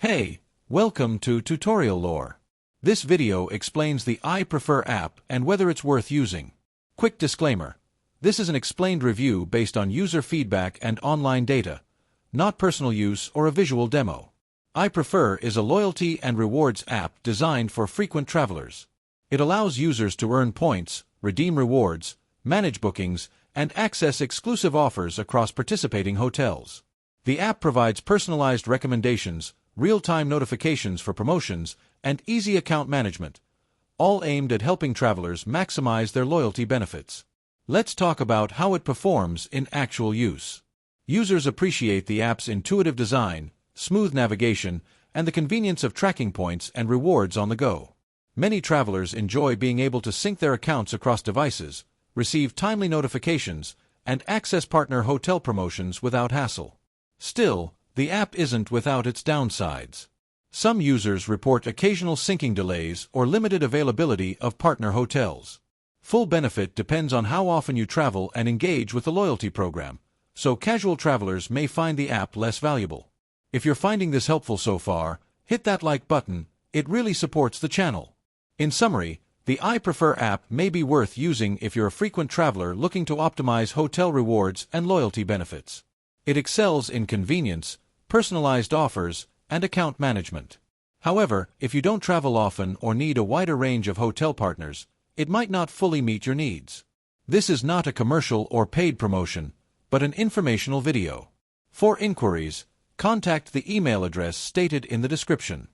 Hey, welcome to Tutorial Lore. This video explains the I Prefer app and whether it's worth using. Quick disclaimer. This is an explained review based on user feedback and online data, not personal use or a visual demo. I Prefer is a loyalty and rewards app designed for frequent travelers. It allows users to earn points, redeem rewards, manage bookings, and access exclusive offers across participating hotels. The app provides personalized recommendations, real-time notifications for promotions, and easy account management, all aimed at helping travelers maximize their loyalty benefits. Let's talk about how it performs in actual use. Users appreciate the app's intuitive design, smooth navigation, and the convenience of tracking points and rewards on the go. Many travelers enjoy being able to sync their accounts across devices, receive timely notifications, and access partner hotel promotions without hassle. Still, the app isn't without its downsides. Some users report occasional syncing delays or limited availability of partner hotels. Full benefit depends on how often you travel and engage with the loyalty program, so casual travelers may find the app less valuable. If you're finding this helpful so far, hit that like button, it really supports the channel. In summary, the I Prefer app may be worth using if you're a frequent traveler looking to optimize hotel rewards and loyalty benefits. It excels in convenience, personalized offers, and account management. However, if you don't travel often or need a wider range of hotel partners, it might not fully meet your needs. This is not a commercial or paid promotion, but an informational video. For inquiries, contact the email address stated in the description.